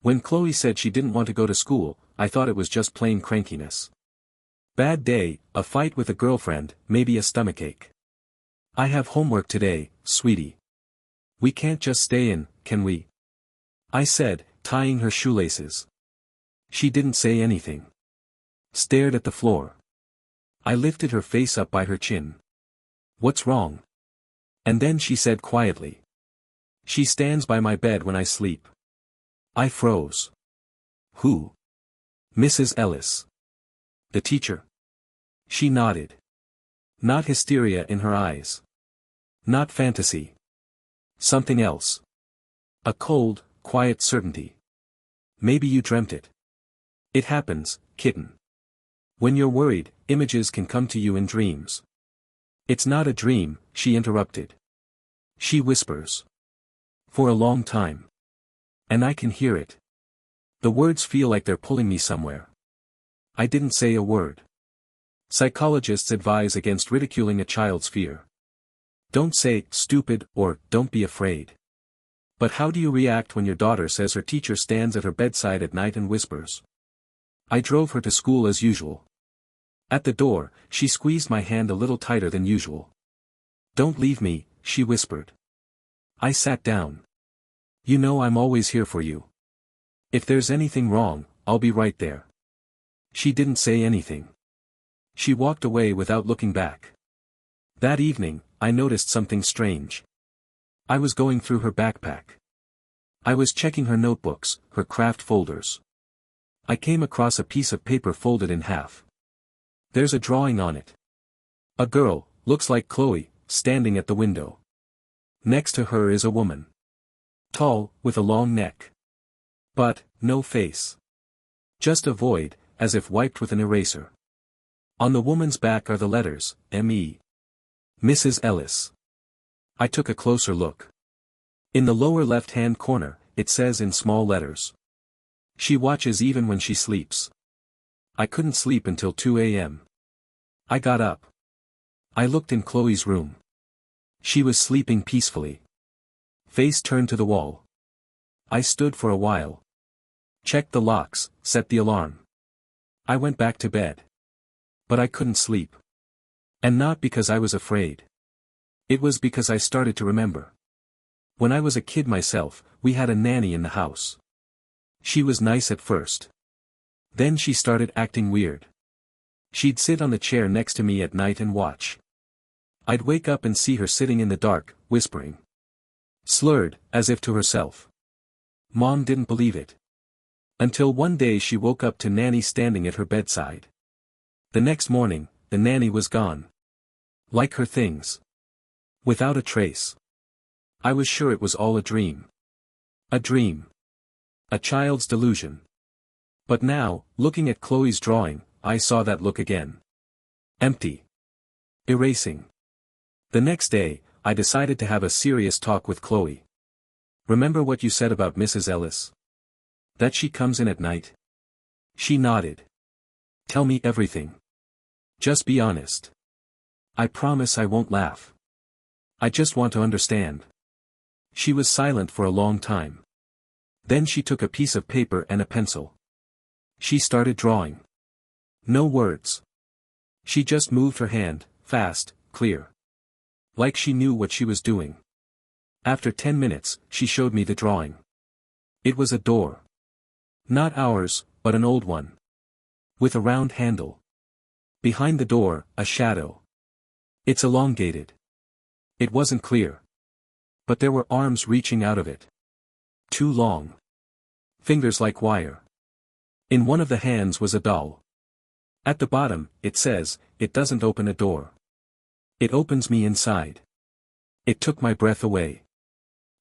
When Chloe said she didn't want to go to school, I thought it was just plain crankiness. Bad day, a fight with a girlfriend, maybe a stomachache. I have homework today, sweetie. We can't just stay in, can we? I said, tying her shoelaces. She didn't say anything. Stared at the floor. I lifted her face up by her chin. What's wrong? And then she said quietly. She stands by my bed when I sleep. I froze. Who? Mrs. Ellis. The teacher. She nodded. Not hysteria in her eyes. Not fantasy. Something else. A cold, quiet certainty. Maybe you dreamt it. It happens, kitten. When you're worried, images can come to you in dreams. It's not a dream, she interrupted. She whispers. For a long time. And I can hear it. The words feel like they're pulling me somewhere. I didn't say a word. Psychologists advise against ridiculing a child's fear. Don't say, stupid, or, don't be afraid. But how do you react when your daughter says her teacher stands at her bedside at night and whispers? I drove her to school as usual. At the door, she squeezed my hand a little tighter than usual. Don't leave me, she whispered. I sat down. You know I'm always here for you. If there's anything wrong, I'll be right there. She didn't say anything. She walked away without looking back. That evening, I noticed something strange. I was going through her backpack. I was checking her notebooks, her craft folders. I came across a piece of paper folded in half. There's a drawing on it. A girl, looks like Chloe, standing at the window. Next to her is a woman. Tall, with a long neck. But, no face. Just a void, as if wiped with an eraser. On the woman's back are the letters, M.E. Mrs. Ellis. I took a closer look. In the lower left-hand corner, it says in small letters. She watches even when she sleeps. I couldn't sleep until 2 a.m. I got up. I looked in Chloe's room. She was sleeping peacefully. Face turned to the wall. I stood for a while. Checked the locks, set the alarm. I went back to bed. But I couldn't sleep. And not because I was afraid. It was because I started to remember. When I was a kid myself, we had a nanny in the house. She was nice at first. Then she started acting weird. She'd sit on the chair next to me at night and watch. I'd wake up and see her sitting in the dark, whispering. Slurred, as if to herself. Mom didn't believe it. Until one day she woke up to Nanny standing at her bedside. The next morning, the nanny was gone. Like her things. Without a trace. I was sure it was all a dream. A dream. A child's delusion. But now, looking at Chloe's drawing, I saw that look again. Empty. Erasing. The next day, I decided to have a serious talk with Chloe. Remember what you said about Mrs. Ellis? That she comes in at night? She nodded. Tell me everything. Just be honest. I promise I won't laugh. I just want to understand. She was silent for a long time. Then she took a piece of paper and a pencil. She started drawing. No words. She just moved her hand, fast, clear. Like she knew what she was doing. After 10 minutes, she showed me the drawing. It was a door. Not ours, but an old one. With a round handle. Behind the door, a shadow. It's elongated. It wasn't clear. But there were arms reaching out of it. Too long. Fingers like wire. In one of the hands was a doll. At the bottom, it says, it doesn't open a door. It opens me inside. It took my breath away.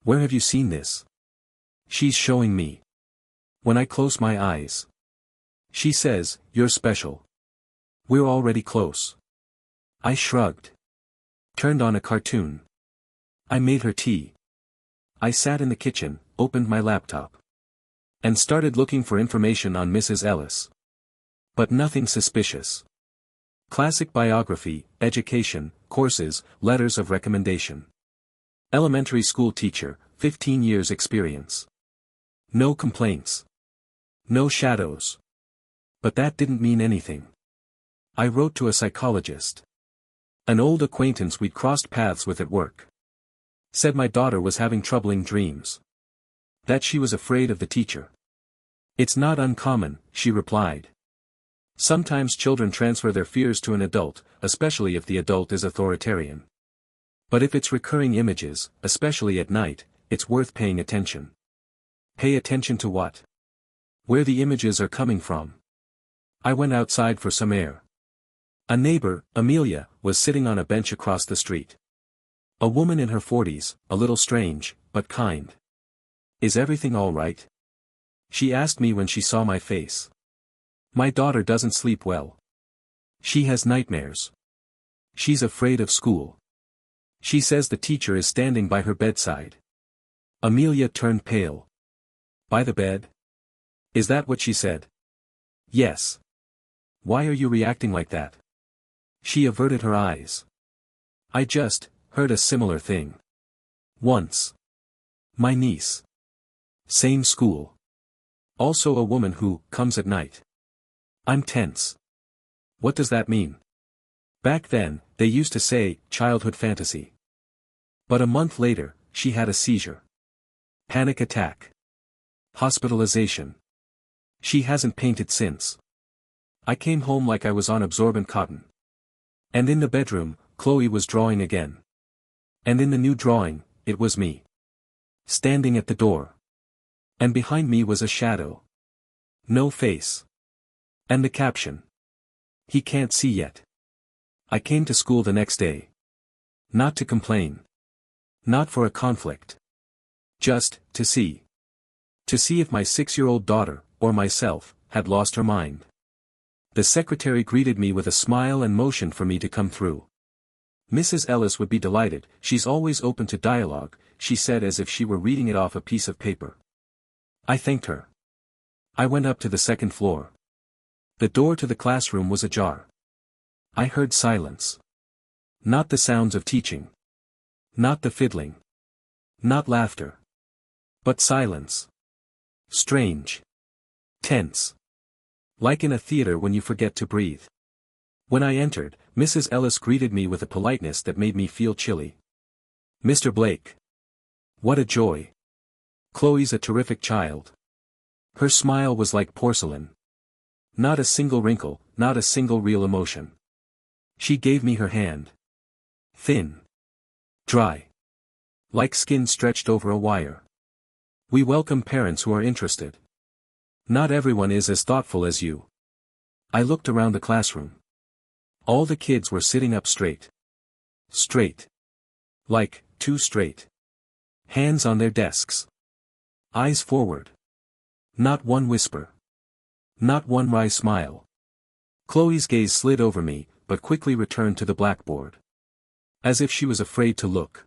Where have you seen this? She's showing me. When I close my eyes. She says, you're special. We're already close. I shrugged. Turned on a cartoon. I made her tea. I sat in the kitchen, opened my laptop. And started looking for information on Mrs. Ellis. But nothing suspicious. Classic biography, education, courses, letters of recommendation. Elementary school teacher, 15 years experience. No complaints. No shadows. But that didn't mean anything. I wrote to a psychologist. An old acquaintance we'd crossed paths with at work. Said my daughter was having troubling dreams. That she was afraid of the teacher. It's not uncommon, she replied. Sometimes children transfer their fears to an adult, especially if the adult is authoritarian. But if it's recurring images, especially at night, it's worth paying attention. Pay attention to what? Where the images are coming from. I went outside for some air. A neighbor, Amelia, was sitting on a bench across the street. A woman in her 40s, a little strange, but kind. Is everything all right? She asked me when she saw my face. My daughter doesn't sleep well. She has nightmares. She's afraid of school. She says the teacher is standing by her bedside. Amelia turned pale. By the bed? Is that what she said? Yes. Why are you reacting like that? She averted her eyes. I just heard a similar thing. Once. My niece. Same school. Also a woman who comes at night. I'm tense. What does that mean? Back then, they used to say, childhood fantasy. But a month later, she had a seizure. Panic attack. Hospitalization. She hasn't painted since. I came home like I was on absorbent cotton. And in the bedroom, Chloe was drawing again. And in the new drawing, it was me. Standing at the door. And behind me was a shadow. No face. And the caption. He can't see yet. I came to school the next day. Not to complain. Not for a conflict. Just, to see. To see if my 6-year-old daughter, or myself, had lost her mind. The secretary greeted me with a smile and motioned for me to come through. Mrs. Ellis would be delighted, she's always open to dialogue, she said as if she were reading it off a piece of paper. I thanked her. I went up to the second floor. The door to the classroom was ajar. I heard silence. Not the sounds of teaching. Not the fiddling. Not laughter. But silence. Strange. Tense. Like in a theater when you forget to breathe. When I entered, Mrs. Ellis greeted me with a politeness that made me feel chilly. Mr. Blake. What a joy. Chloe's a terrific child. Her smile was like porcelain. Not a single wrinkle, not a single real emotion. She gave me her hand. Thin. Dry. Like skin stretched over a wire. We welcome parents who are interested. Not everyone is as thoughtful as you. I looked around the classroom. All the kids were sitting up straight. Straight. Like, too straight. Hands on their desks. Eyes forward. Not one whisper. Not one wry smile. Chloe's gaze slid over me, but quickly returned to the blackboard. As if she was afraid to look.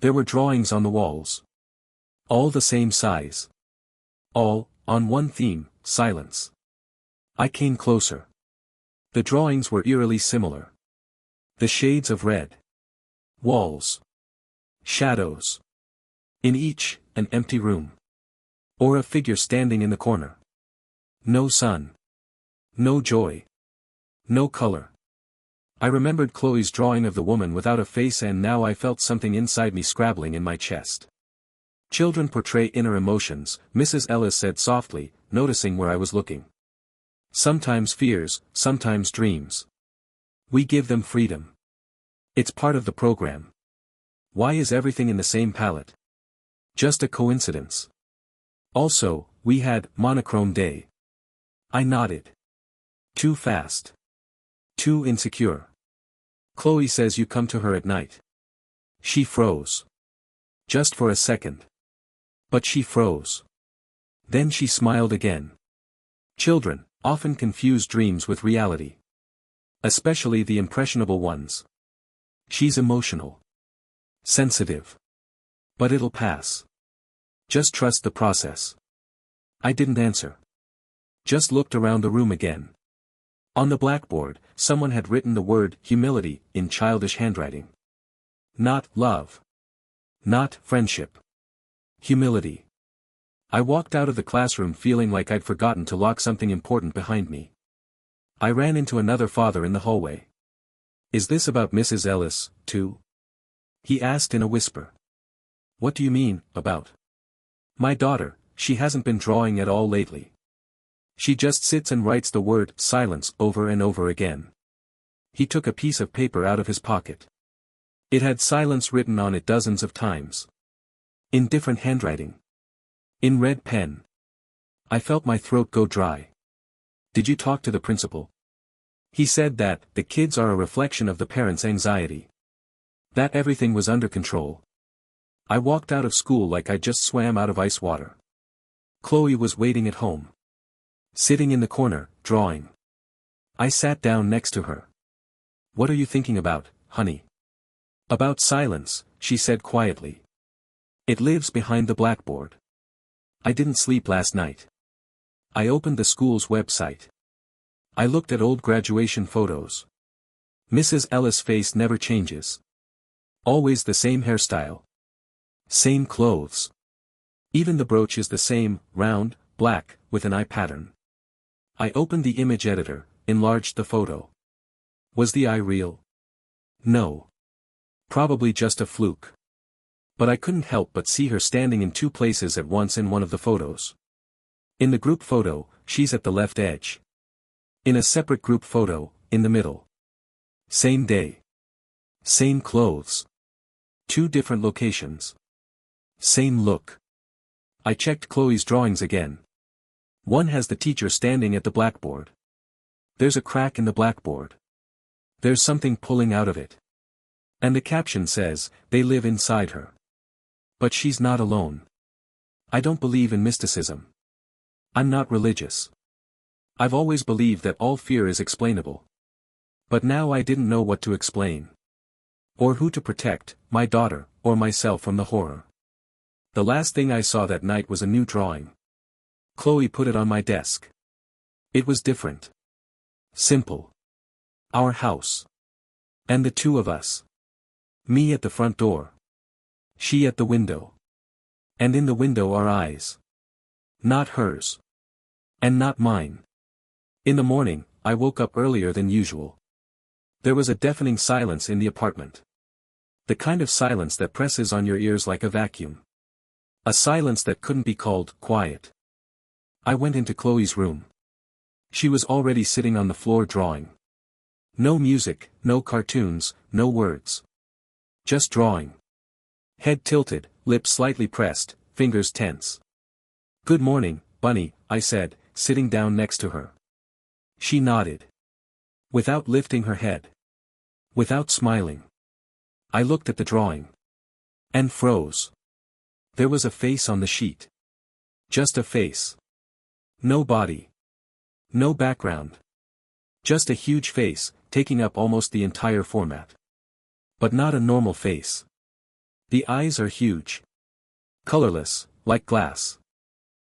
There were drawings on the walls. All the same size. All, on one theme, silence. I came closer. The drawings were eerily similar. The shades of red. Walls. Shadows. In each, an empty room. Or a figure standing in the corner. No sun. No joy. No color. I remembered Chloe's drawing of the woman without a face, and now I felt something inside me scrabbling in my chest. Children portray inner emotions, Mrs. Ellis said softly, noticing where I was looking. Sometimes fears, sometimes dreams. We give them freedom. It's part of the program. Why is everything in the same palette? Just a coincidence. Also, we had monochrome day. I nodded. Too fast. Too insecure. Chloe says you come to her at night. She froze. Just for a second. But she froze. Then she smiled again. Children often confuse dreams with reality. Especially the impressionable ones. She's emotional. Sensitive. But it'll pass. Just trust the process. I didn't answer. Just looked around the room again. On the blackboard, someone had written the word humility in childish handwriting. Not love. Not friendship. Humility. I walked out of the classroom feeling like I'd forgotten to lock something important behind me. I ran into another father in the hallway. "Is this about Mrs. Ellis, too?" he asked in a whisper. "What do you mean, about?" "My daughter, she hasn't been drawing at all lately. She just sits and writes the word silence over and over again." He took a piece of paper out of his pocket. It had silence written on it dozens of times. In different handwriting. In red pen. I felt my throat go dry. "Did you talk to the principal?" "He said that the kids are a reflection of the parents' anxiety. That everything was under control." I walked out of school like I just swam out of ice water. Chloe was waiting at home. Sitting in the corner, drawing. I sat down next to her. "What are you thinking about, honey?" "About silence," she said quietly. "It lives behind the blackboard. I didn't sleep last night. I opened the school's website. I looked at old graduation photos. Mrs. Ellis' face never changes. Always the same hairstyle. Same clothes. Even the brooch is the same, round, black, with an eye pattern." I opened the image editor, enlarged the photo. Was the eye real? No. Probably just a fluke. But I couldn't help but see her standing in two places at once in one of the photos. In the group photo, she's at the left edge. In a separate group photo, in the middle. Same day. Same clothes. Two different locations. Same look. I checked Chloe's drawings again. One has the teacher standing at the blackboard. There's a crack in the blackboard. There's something pulling out of it. And the caption says, "They live inside her." But she's not alone. I don't believe in mysticism. I'm not religious. I've always believed that all fear is explainable. But now I didn't know what to explain. Or who to protect, my daughter, or myself from the horror. The last thing I saw that night was a new drawing. Chloe put it on my desk. It was different. Simple. Our house. And the two of us. Me at the front door. She at the window. And in the window our eyes. Not hers. And not mine. In the morning, I woke up earlier than usual. There was a deafening silence in the apartment. The kind of silence that presses on your ears like a vacuum. A silence that couldn't be called quiet. I went into Chloe's room. She was already sitting on the floor drawing. No music, no cartoons, no words. Just drawing. Head tilted, lips slightly pressed, fingers tense. "Good morning, Bunny," I said, sitting down next to her. She nodded. Without lifting her head. Without smiling. I looked at the drawing. And froze. There was a face on the sheet. Just a face. No body. No background. Just a huge face, taking up almost the entire format. But not a normal face. The eyes are huge. Colorless, like glass.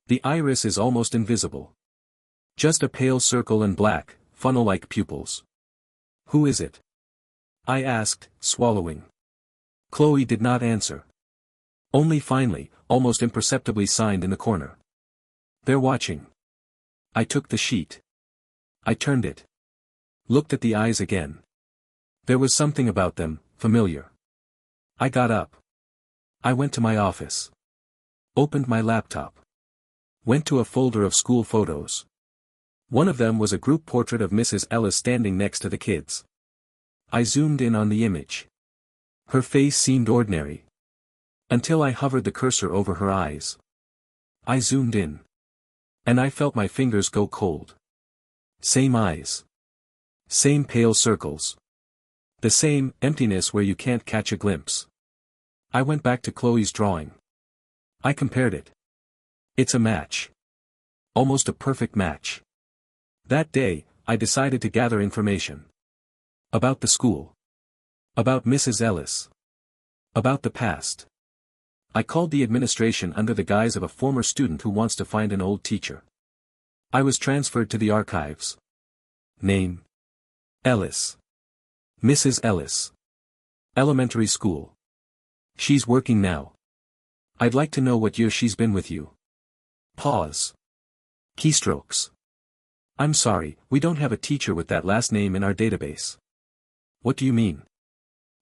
The iris is almost invisible. Just a pale circle and black, funnel-like pupils. "Who is it?" I asked, swallowing. Chloe did not answer. Only finally, almost imperceptibly signed in the corner. "They're watching." I took the sheet. I turned it. Looked at the eyes again. There was something about them, familiar. I got up. I went to my office. Opened my laptop. Went to a folder of school photos. One of them was a group portrait of Mrs. Ellis standing next to the kids. I zoomed in on the image. Her face seemed ordinary. Until I hovered the cursor over her eyes. I zoomed in. And I felt my fingers go cold. Same eyes. Same pale circles. The same emptiness where you can't catch a glimpse. I went back to Chloe's drawing. I compared it. It's a match. Almost a perfect match. That day, I decided to gather information. About the school. About Mrs. Ellis. About the past. I called the administration under the guise of a former student who wants to find an old teacher. I was transferred to the archives. Name. Ellis. Mrs. Ellis. Elementary school. She's working now. I'd like to know what year she's been with you. Pause. Keystrokes. I'm sorry, we don't have a teacher with that last name in our database. What do you mean?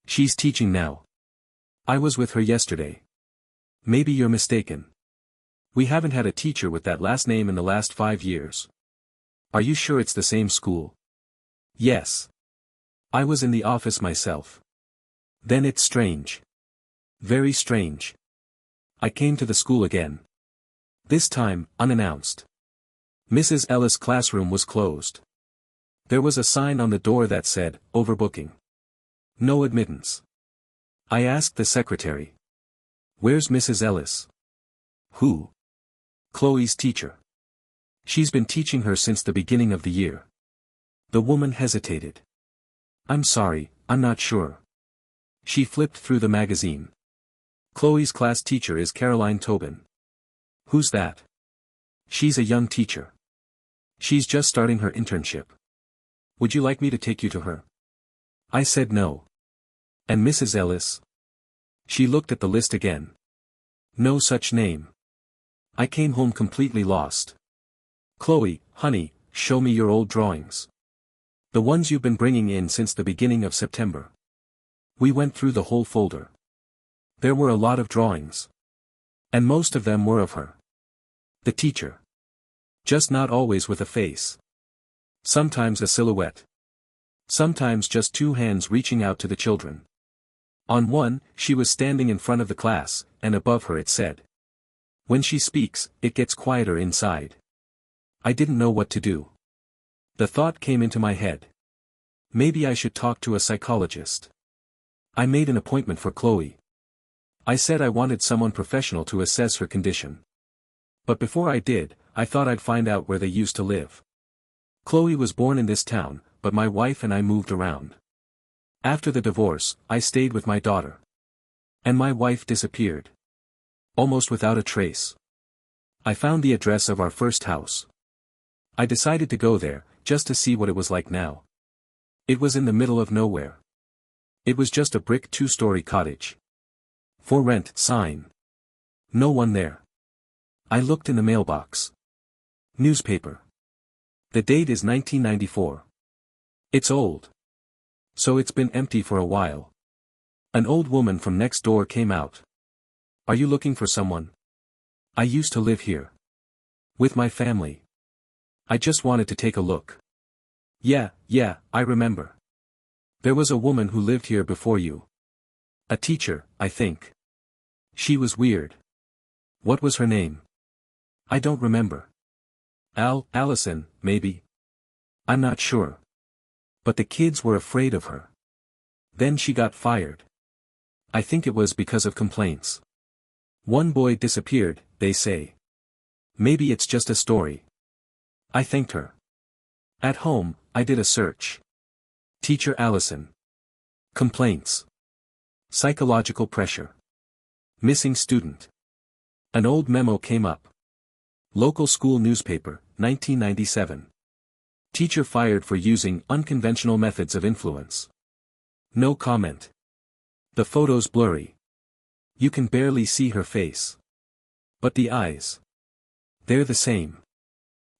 She's teaching now. I was with her yesterday. Maybe you're mistaken. We haven't had a teacher with that last name in the last 5 years. Are you sure it's the same school? Yes. I was in the office myself. Then it's strange. Very strange. I came to the school again. This time, unannounced. Mrs. Ellis' classroom was closed. There was a sign on the door that said, "Overbooking. No admittance." I asked the secretary. "Where's Mrs. Ellis?" "Who?" "Chloe's teacher. She's been teaching her since the beginning of the year." The woman hesitated. "I'm sorry, I'm not sure." She flipped through the magazine. "Chloe's class teacher is Caroline Tobin." "Who's that?" "She's a young teacher. She's just starting her internship. Would you like me to take you to her?" I said no. "And Mrs. Ellis?" She looked at the list again. No such name. I came home completely lost. "Chloe, honey, show me your old drawings. The ones you've been bringing in since the beginning of September." We went through the whole folder. There were a lot of drawings. And most of them were of her. The teacher. Just not always with a face. Sometimes a silhouette. Sometimes just two hands reaching out to the children. On one, she was standing in front of the class, and above her it said, "When she speaks, it gets quieter inside." I didn't know what to do. The thought came into my head. Maybe I should talk to a psychologist. I made an appointment for Chloe. I said I wanted someone professional to assess her condition. But before I did, I thought I'd find out where they used to live. Chloe was born in this town, but my wife and I moved around. After the divorce, I stayed with my daughter. And my wife disappeared. Almost without a trace. I found the address of our first house. I decided to go there, just to see what it was like now. It was in the middle of nowhere. It was just a brick 2-story cottage. "For rent" sign. No one there. I looked in the mailbox. Newspaper. The date is 1994. It's old. So it's been empty for a while. An old woman from next door came out. "Are you looking for someone?" "I used to live here. With my family. I just wanted to take a look." Yeah, I remember. There was a woman who lived here before you. A teacher, I think. She was weird. What was her name?" "I don't remember. Allison, maybe. I'm not sure. But the kids were afraid of her. Then she got fired. I think it was because of complaints. One boy disappeared, they say. Maybe it's just a story." I thanked her. At home, I did a search. Teacher Allison. Complaints. Psychological pressure. Missing student. An old memo came up. Local school newspaper, 1997. Teacher fired for using unconventional methods of influence. No comment. The photo's blurry. You can barely see her face. But the eyes. They're the same.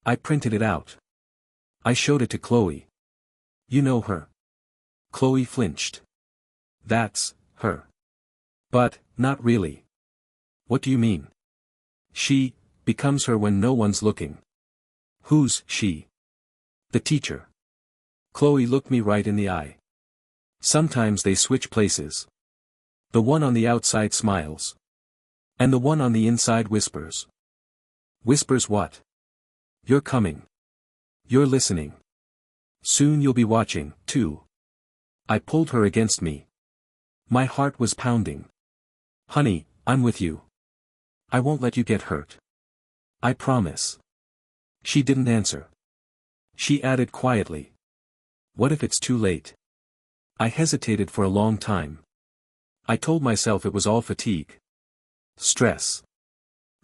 I printed it out. I showed it to Chloe. "You know her?" Chloe flinched. "That's her." "But, not really." "What do you mean?" "She becomes her when no one's looking." "Who's she?" "The teacher." Chloe looked me right in the eye. "Sometimes they switch places. The one on the outside smiles. And the one on the inside whispers." "Whispers what?" "You're coming. You're listening. Soon you'll be watching, too." I pulled her against me. My heart was pounding. "Honey, I'm with you. I won't let you get hurt. I promise." She didn't answer. She added quietly. "What if it's too late?" I hesitated for a long time. I told myself it was all fatigue. Stress.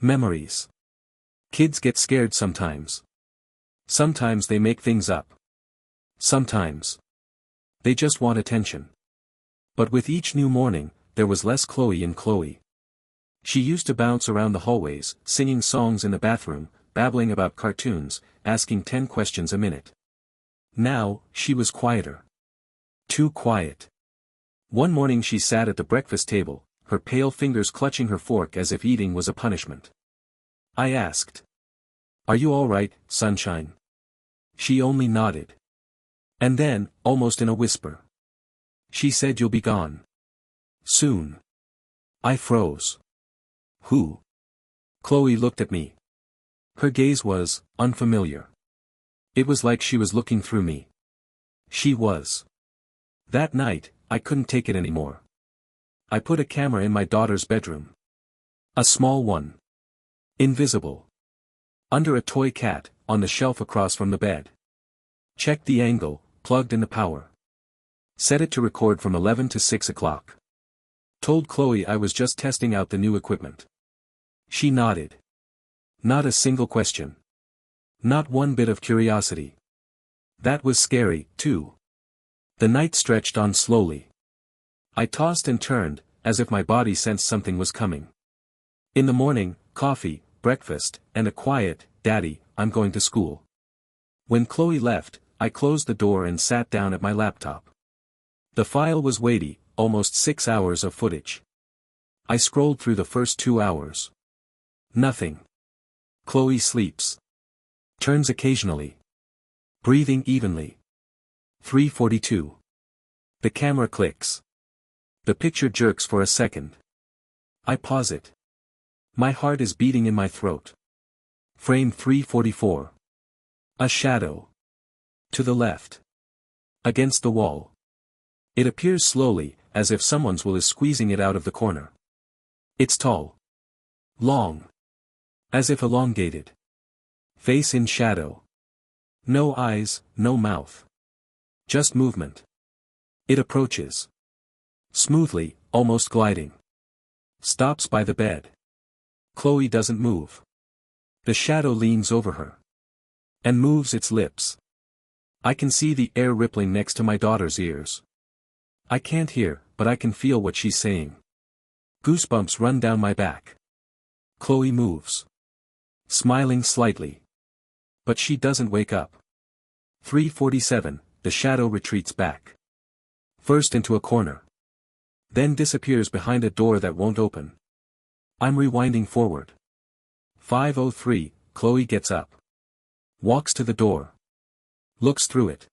Memories. Kids get scared sometimes. Sometimes they make things up. Sometimes they just want attention. But with each new morning, there was less Chloe in Chloe. She used to bounce around the hallways, singing songs in the bathroom, babbling about cartoons, asking 10 questions a minute. Now, she was quieter. Too quiet. One morning she sat at the breakfast table, her pale fingers clutching her fork as if eating was a punishment. I asked. "Are you all right, sunshine?" She only nodded. And then, almost in a whisper, she said, "You'll be gone soon." I froze. Who? Chloe looked at me. Her gaze was unfamiliar. It was like she was looking through me. She was. That night, I couldn't take it anymore. I put a camera in my daughter's bedroom. A small one. Invisible. Under a toy cat, on the shelf across from the bed. Checked the angle, plugged in the power. Set it to record from 11 to 6 o'clock. Told Chloe I was just testing out the new equipment. She nodded. Not a single question. Not one bit of curiosity. That was scary, too. The night stretched on slowly. I tossed and turned, as if my body sensed something was coming. In the morning, coffee, breakfast, and a quiet, "Daddy, I'm going to school." When Chloe left, I closed the door and sat down at my laptop. The file was weighty, almost 6 hours of footage. I scrolled through the first 2 hours. Nothing. Chloe sleeps. Turns occasionally. Breathing evenly. 3:42. The camera clicks. The picture jerks for a second. I pause it. My heart is beating in my throat. Frame 344. A shadow. To the left. Against the wall. It appears slowly, as if someone's will is squeezing it out of the corner. It's tall. Long. As if elongated. Face in shadow. No eyes, no mouth. Just movement. It approaches. Smoothly, almost gliding. Stops by the bed. Chloe doesn't move. The shadow leans over her. And moves its lips. I can see the air rippling next to my daughter's ears. I can't hear, but I can feel what she's saying. Goosebumps run down my back. Chloe moves. Smiling slightly. But she doesn't wake up. 3:47, the shadow retreats back. First into a corner. Then disappears behind a door that won't open. I'm rewinding forward. 5:03, Chloe gets up. Walks to the door. Looks through it.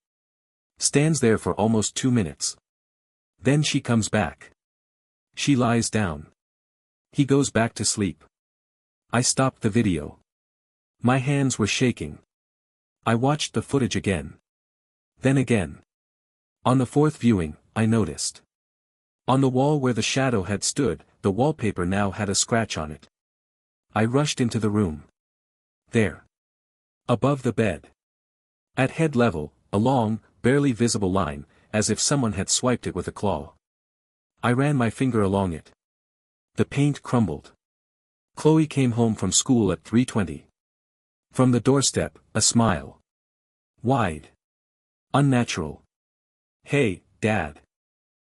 Stands there for almost 2 minutes. Then she comes back. She lies down. He goes back to sleep. I stopped the video. My hands were shaking. I watched the footage again. Then again. On the 4th viewing, I noticed. On the wall where the shadow had stood, the wallpaper now had a scratch on it. I rushed into the room. There. Above the bed. At head level, a long, barely visible line, as if someone had swiped it with a claw. I ran my finger along it. The paint crumbled. Chloe came home from school at 3:20. From the doorstep, a smile. Wide. Unnatural. "Hey, Dad."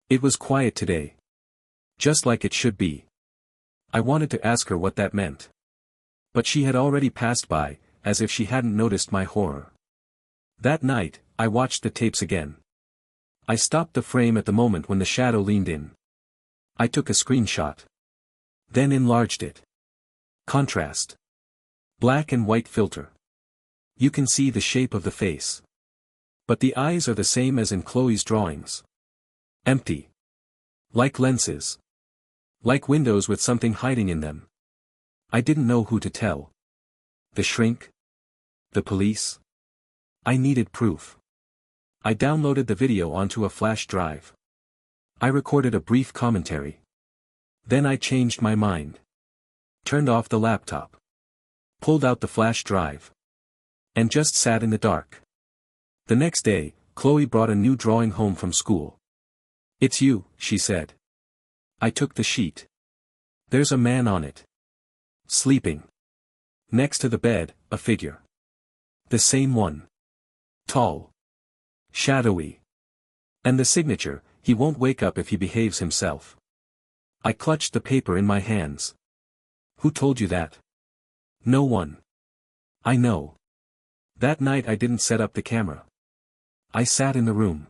It was quiet today. Just like it should be. I wanted to ask her what that meant. But she had already passed by, as if she hadn't noticed my horror. That night, I watched the tapes again. I stopped the frame at the moment when the shadow leaned in. I took a screenshot. Then enlarged it. Contrast. Black and white filter. You can see the shape of the face. But the eyes are the same as in Chloe's drawings. Empty. Like lenses. Like windows with something hiding in them. I didn't know who to tell. The shrink? The police? I needed proof. I downloaded the video onto a flash drive. I recorded a brief commentary. Then I changed my mind. Turned off the laptop. Pulled out the flash drive. And just sat in the dark. The next day, Chloe brought a new drawing home from school. "It's you," she said. I took the sheet. There's a man on it. Sleeping. Next to the bed, a figure. The same one. Tall. Shadowy. And the signature, "He won't wake up if he behaves himself." I clutched the paper in my hands. Who told you that? No one. I know. That night I didn't set up the camera. I sat in the room.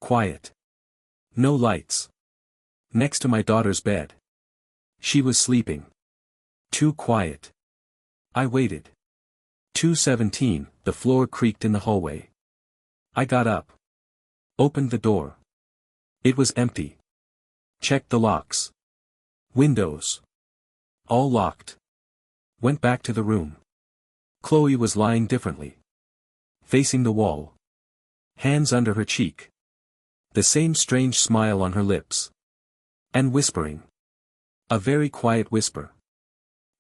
Quiet. No lights. Next to my daughter's bed. She was sleeping. Too quiet. I waited. 2:17, the floor creaked in the hallway. I got up. Opened the door. It was empty. Checked the locks. Windows. All locked. Went back to the room. Chloe was lying differently. Facing the wall. Hands under her cheek. The same strange smile on her lips. And whispering. A very quiet whisper.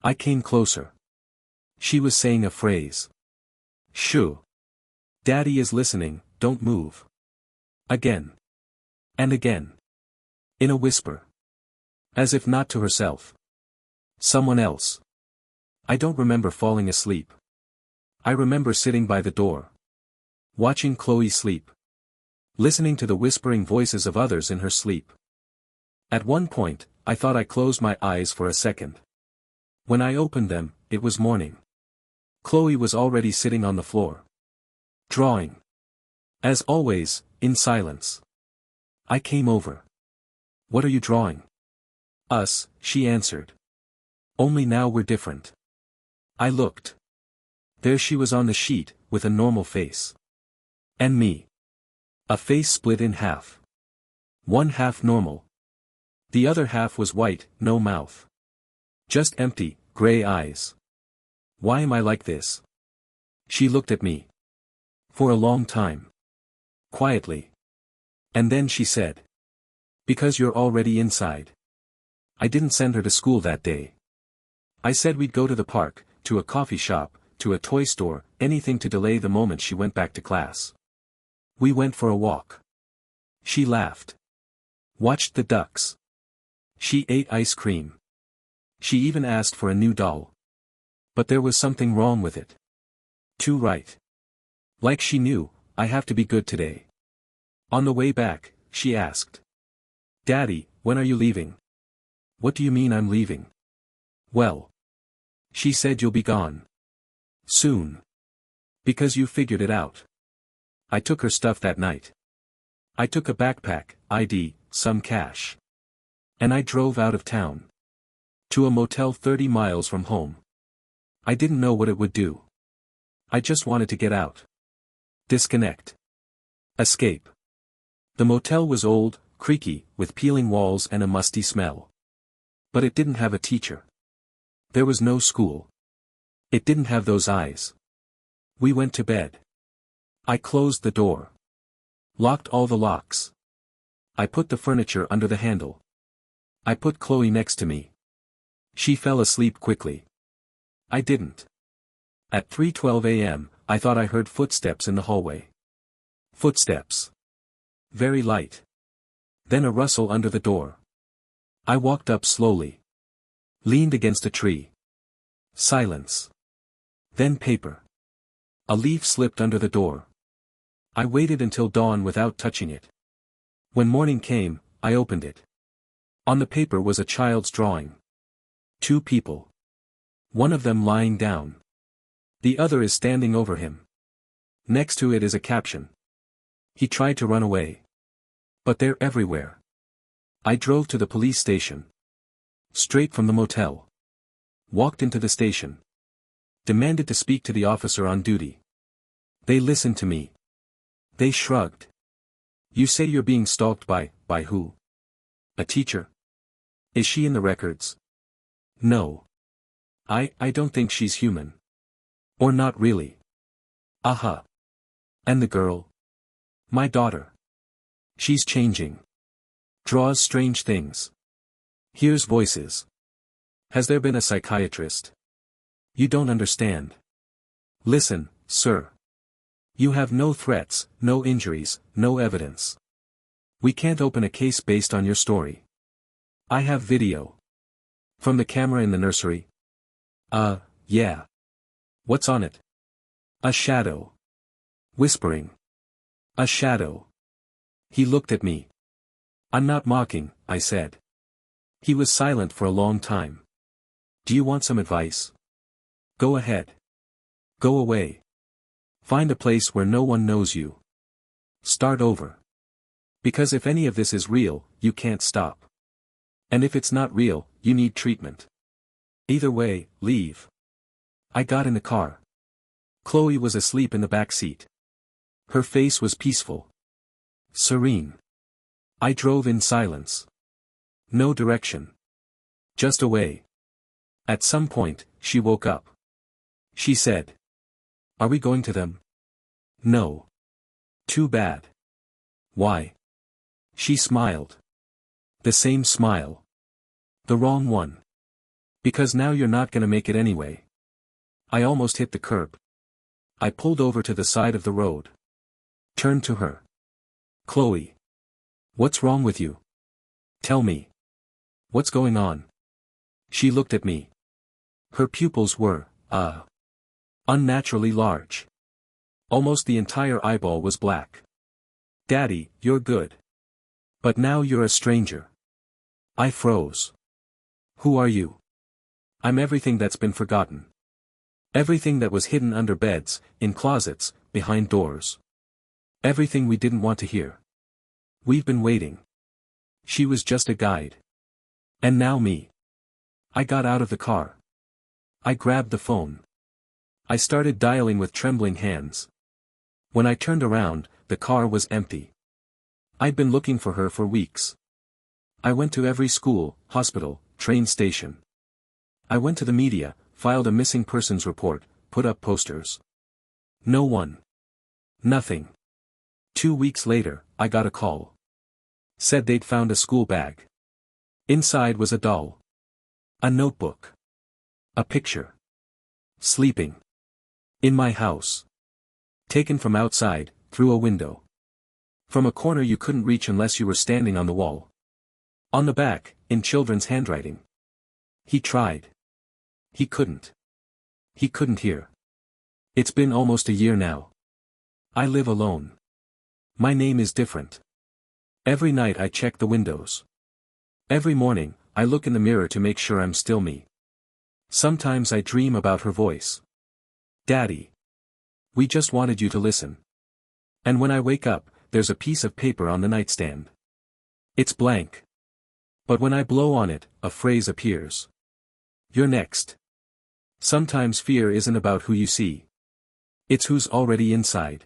I came closer. She was saying a phrase. Shoo. Daddy is listening, don't move. Again. And again. In a whisper. As if not to herself. Someone else. I don't remember falling asleep. I remember sitting by the door. Watching Chloe sleep. Listening to the whispering voices of others in her sleep. At one point, I thought I closed my eyes for a second. When I opened them, it was morning. Chloe was already sitting on the floor. Drawing. As always, in silence. I came over. What are you drawing? Us, she answered. Only now we're different. I looked. There she was on the sheet, with a normal face. And me. A face split in half. One half normal. The other half was white, no mouth. Just empty, gray eyes. Why am I like this? She looked at me. For a long time. Quietly. And then she said. Because you're already inside. I didn't send her to school that day. I said we'd go to the park, to a coffee shop, to a toy store, anything to delay the moment she went back to class. We went for a walk. She laughed. Watched the ducks. She ate ice cream. She even asked for a new doll. But there was something wrong with it. Too right. Like she knew, I have to be good today. On the way back, she asked. Daddy, when are you leaving? What do you mean I'm leaving? Well. She said you'll be gone. Soon. Because you figured it out. I took her stuff that night. I took a backpack, ID, some cash. And I drove out of town. To a motel 30 miles from home. I didn't know what it would do. I just wanted to get out. Disconnect. Escape. The motel was old, creaky, with peeling walls and a musty smell. But it didn't have a teacher. There was no school. It didn't have those eyes. We went to bed. I closed the door. Locked all the locks. I put the furniture under the handle. I put Chloe next to me. She fell asleep quickly. I didn't. At 3:12 a.m., I thought I heard footsteps in the hallway. Footsteps. Very light. Then a rustle under the door. I walked up slowly. Leaned against a tree. Silence. Then paper. A leaf slipped under the door. I waited until dawn without touching it. When morning came, I opened it. On the paper was a child's drawing. 2 people. One of them lying down. The other is standing over him. Next to it is a caption. He tried to run away. But they're everywhere. I drove to the police station. Straight from the motel. Walked into the station. Demanded to speak to the officer on duty. They listened to me. They shrugged. You say you're being stalked by who? A teacher? Is she in the records? No. I don't think she's human. Or not really. Aha. And the girl? My daughter. She's changing. Draws strange things. Hears voices. Has there been a psychiatrist? You don't understand. Listen, sir. You have no threats, no injuries, no evidence. We can't open a case based on your story. I have video. From the camera in the nursery? Yeah. What's on it? A shadow. Whispering. A shadow. He looked at me. I'm not mocking, I said. He was silent for a long time. Do you want some advice? Go ahead. Go away. Find a place where no one knows you. Start over. Because if any of this is real, you can't stop. And if it's not real, you need treatment. Either way, leave. I got in the car. Chloe was asleep in the back seat. Her face was peaceful. Serene. I drove in silence. No direction. Just away. At some point, she woke up. She said, "Are we going to them?" "No." "Too bad." "Why?" She smiled. The same smile. The wrong one. "Because now you're not gonna make it anyway." I almost hit the curb. I pulled over to the side of the road. Turned to her. "Chloe. What's wrong with you? Tell me. What's going on?" She looked at me. Her pupils were, unnaturally large. Almost the entire eyeball was black. "Daddy, you're good. But now you're a stranger." I froze. "Who are you?" "I'm everything that's been forgotten. Everything that was hidden under beds, in closets, behind doors. Everything we didn't want to hear. We've been waiting." She was just a guide. And now me. I got out of the car. I grabbed the phone. I started dialing with trembling hands. When I turned around, the car was empty. I'd been looking for her for weeks. I went to every school, hospital, train station. I went to the media, filed a missing persons report, put up posters. No one. Nothing. 2 weeks later, I got a call. Said they'd found a school bag. Inside was a doll. A notebook. A picture. Sleeping. In my house. Taken from outside, through a window. From a corner you couldn't reach unless you were standing on the wall. On the back, in children's handwriting. He tried. He couldn't. He couldn't hear. It's been almost a year now. I live alone. My name is different. Every night I check the windows. Every morning, I look in the mirror to make sure I'm still me. Sometimes I dream about her voice. "Daddy. We just wanted you to listen." And when I wake up, there's a piece of paper on the nightstand. It's blank. But when I blow on it, a phrase appears. "You're next." Sometimes fear isn't about who you see. It's who's already inside.